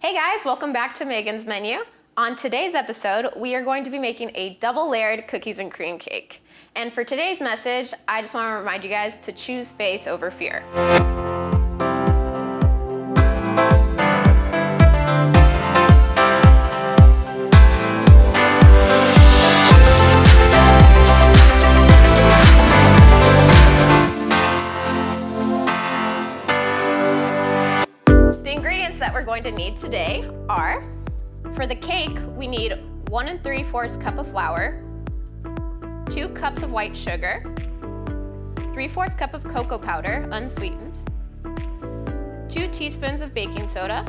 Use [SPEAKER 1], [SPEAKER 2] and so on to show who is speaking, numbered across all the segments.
[SPEAKER 1] Hey guys, welcome back to Meghan's Menu. On today's episode, we are going to be making a double layered cookies and cream cake. And for today's message, I just want to remind you guys to choose faith over fear. That we're going to need today are, for the cake, we need 1 3/4 cup of flour, 2 cups of white sugar, 3/4 cup of cocoa powder, unsweetened, 2 teaspoons of baking soda,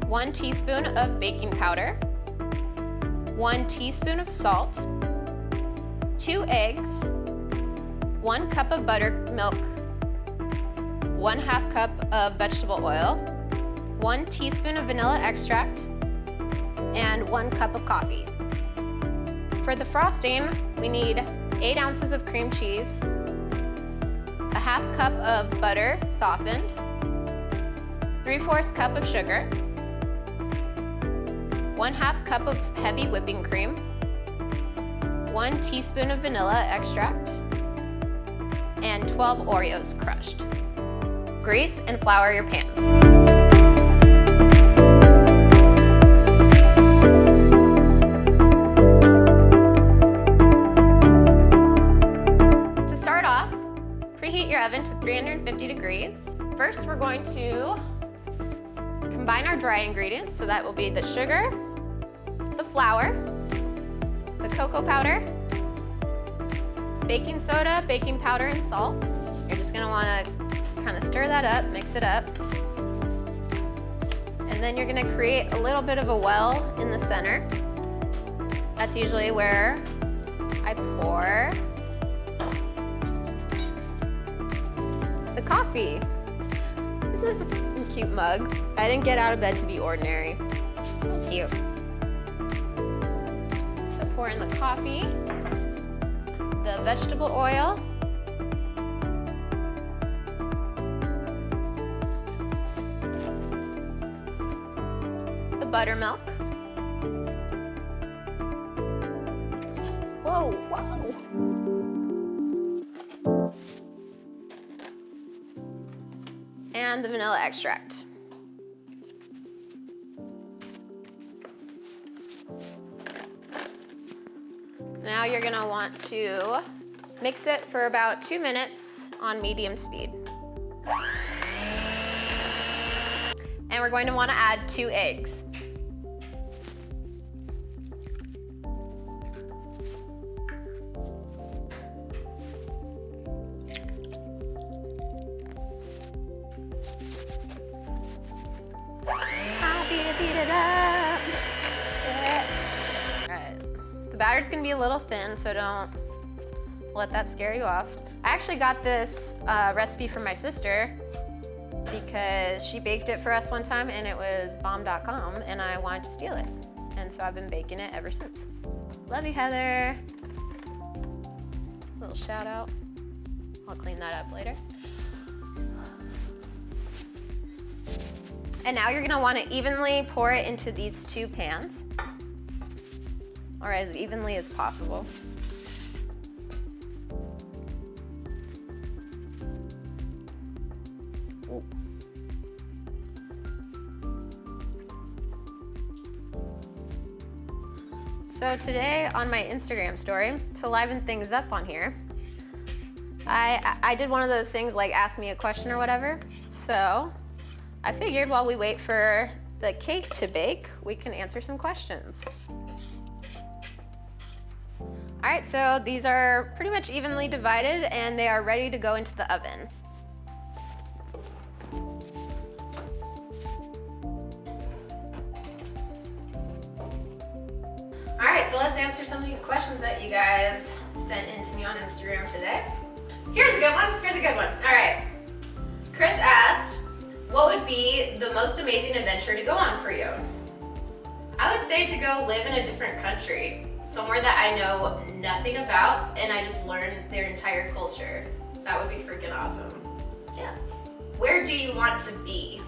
[SPEAKER 1] 1 teaspoon of baking powder, 1 teaspoon of salt, 2 eggs, 1 cup of buttermilk, 1/2 cup of vegetable oil, 1 teaspoon of vanilla extract, and 1 cup of coffee. For the frosting, we need 8 ounces of cream cheese, a 1/2 cup of butter softened, 3/4 cup of sugar, 1/2 cup of heavy whipping cream, 1 teaspoon of vanilla extract, and 12 Oreos crushed. Grease and flour your pans. Preheat your oven to 350 degrees. First, we're going to combine our dry ingredients, so that will be the sugar, the flour, the cocoa powder, baking soda, baking powder, and salt. You're just gonna wanna kind of stir that up, mix it up. And then you're gonna create a little bit of a well in the center. That's usually where I pour the coffee. Isn't this a cute mug? I didn't get out of bed to be ordinary. So cute. So pour in the coffee, the vegetable oil, the buttermilk. Whoa, whoa. And the vanilla extract. Now you're gonna want to mix it for about 2 minutes on medium speed. And we're going to want to add 2 eggs. Beat it up. Alright, the batter's gonna be a little thin, so don't let that scare you off. I actually got this recipe from my sister because she baked it for us one time and it was bomb.com and I wanted to steal it. And so I've been baking it ever since. Love you, Heather. Little shout out. I'll clean that up later. And now you're gonna wanna evenly pour it into these 2 pans, or as evenly as possible. Ooh. So today on my Instagram story, to liven things up on here, I did one of those things like ask me a question or whatever. So I figured while we wait for the cake to bake, we can answer some questions. All right, so these are pretty much evenly divided and they are ready to go into the oven. All right, so let's answer some of these questions that you guys sent in to me on Instagram today. Here's a good one. All right, Chris asked, what would be the most amazing adventure to go on for you? I would say to go live in a different country, somewhere that I know nothing about, and I just learn their entire culture. That would be freaking awesome. Yeah. Where do you want to be?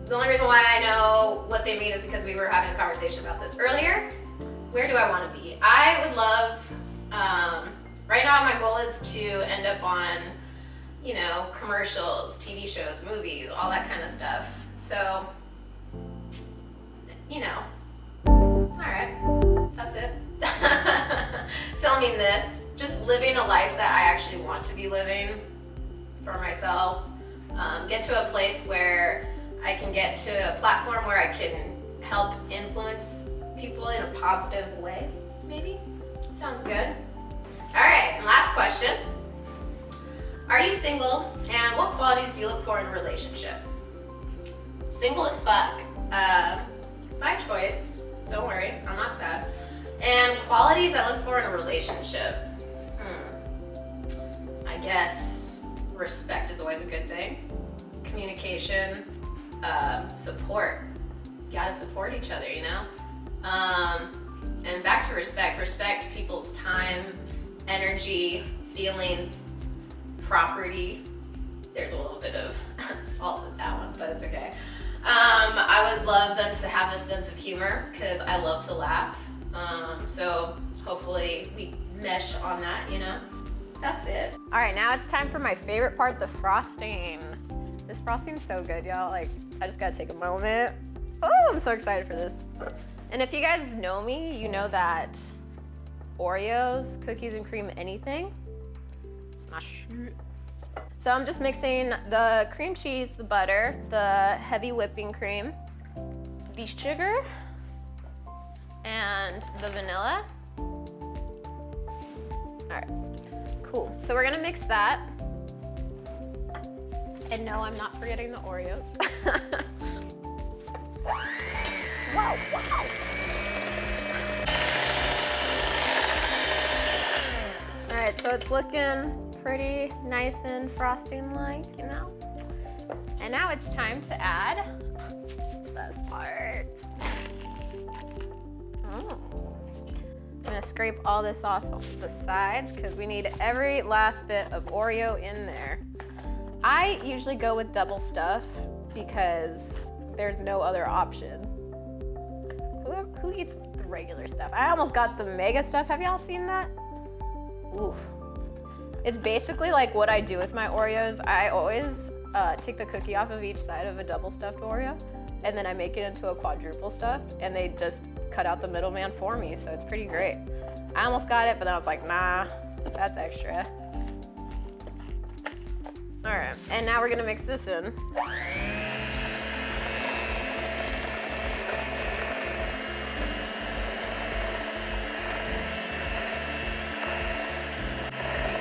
[SPEAKER 1] The only reason why I know what they mean is because we were having a conversation about this earlier. Where do I want to be? I would love, right now my goal is to end up on, you know, commercials, TV shows, movies, all that kind of stuff. So, you know, all right, that's it. Filming this, just living a life that I actually want to be living for myself. Get to a place where I can get to a platform where I can help influence people in a positive way, maybe? Sounds good. All right, and last question. Are you single, and what qualities do you look for in a relationship? Single as fuck. By choice, don't worry, I'm not sad. And qualities I look for in a relationship. I guess respect is always a good thing. Communication, support. You gotta support each other, you know? And back to respect. Respect people's time, energy, feelings, property. There's a little bit of salt with that one, but it's okay. I would love them to have a sense of humor because I love to laugh. So hopefully we mesh on that, you know? That's it. All right, now it's time for my favorite part, the frosting. This frosting's so good, y'all. Like, I just gotta take a moment. Oh, I'm so excited for this. And if you guys know me, you know that Oreos, cookies and cream, anything, it's my shit. So I'm just mixing the cream cheese, the butter, the heavy whipping cream, the sugar, and the vanilla. All right, cool. So we're gonna mix that. And no, I'm not forgetting the Oreos. Wow, wow. All right, so it's looking pretty nice and frosting-like, you know? And now it's time to add this part. Oh. I'm gonna scrape all this off the sides because we need every last bit of Oreo in there. I usually go with double stuff because there's no other option. Who eats the regular stuff? I almost got the mega stuff. Have y'all seen that? Oof. It's basically like what I do with my Oreos. I always take the cookie off of each side of a double stuffed Oreo, and then I make it into a quadruple stuffed, and they just cut out the middleman for me, so it's pretty great. I almost got it, but then I was like, nah, that's extra. All right, and now we're gonna mix this in.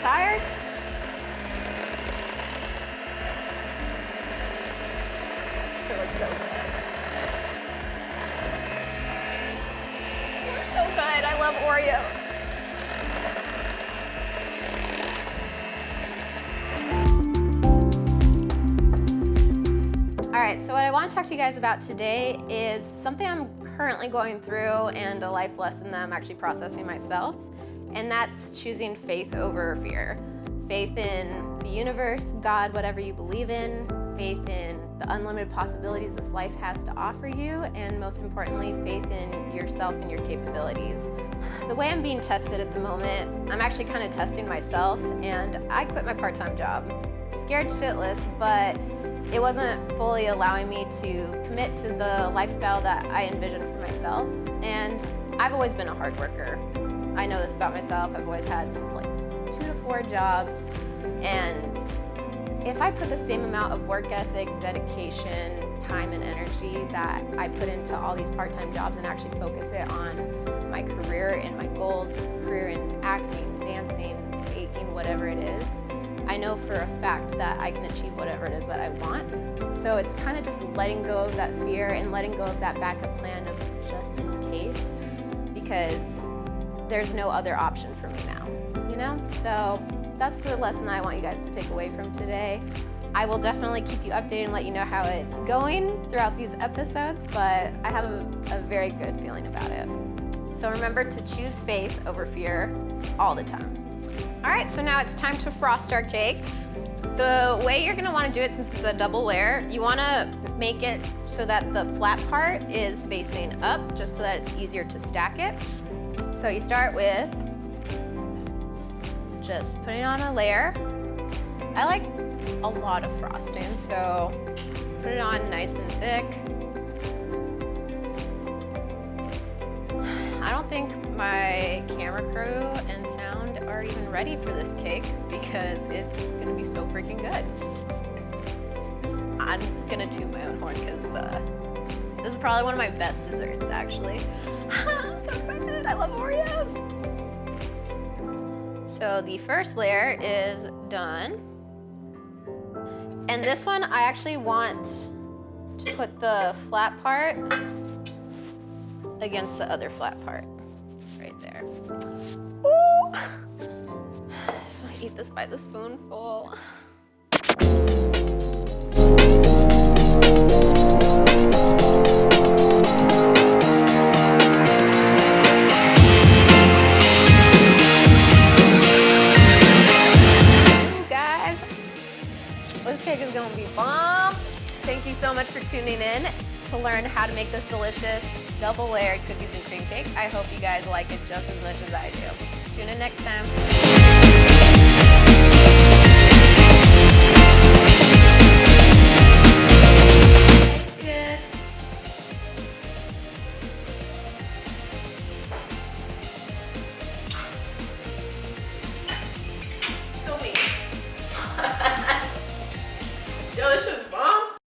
[SPEAKER 1] Tired? Sure looks so good. They're so good. I love Oreos. All right, so what I want to talk to you guys about today is something I'm currently going through and a life lesson that I'm actually processing myself. And that's choosing faith over fear. Faith in the universe, God, whatever you believe in, faith in the unlimited possibilities this life has to offer you, and most importantly, faith in yourself and your capabilities. The way I'm being tested at the moment, I'm actually kind of testing myself, and I quit my part-time job. Scared shitless, but it wasn't fully allowing me to commit to the lifestyle that I envisioned for myself. And I've always been a hard worker. I know this about myself. I've always had like 2 to 4 jobs, and if I put the same amount of work ethic, dedication, time, and energy that I put into all these part-time jobs and actually focus it on my career and my goals, career in acting, dancing, baking, whatever it is, I know for a fact that I can achieve whatever it is that I want. So it's kind of just letting go of that fear and letting go of that backup plan of just in case, because there's no other option for me now, you know? So that's the lesson that I want you guys to take away from today. I will definitely keep you updated and let you know how it's going throughout these episodes, but I have a very good feeling about it. So remember to choose faith over fear all the time. All right, so now it's time to frost our cake. The way you're gonna wanna do it, since it's a double layer, you wanna make it so that the flat part is facing up, just so that it's easier to stack it. So you start with just putting on a layer. I like a lot of frosting, so put it on nice and thick. I don't think my camera crew and sound are even ready for this cake because it's gonna be so freaking good. I'm gonna toot my own horn because this is probably one of my best desserts, actually. I'm so excited, I love Oreos. So the first layer is done. And this one, I actually want to put the flat part against the other flat part, right there. Ooh! I just want to eat this by the spoonful. Ooh, guys, this cake is gonna be bomb. Thank you so much for tuning in to learn how to make this delicious double layered cookies and cream cake. I hope you guys like it just as much as I do. Tune in next time.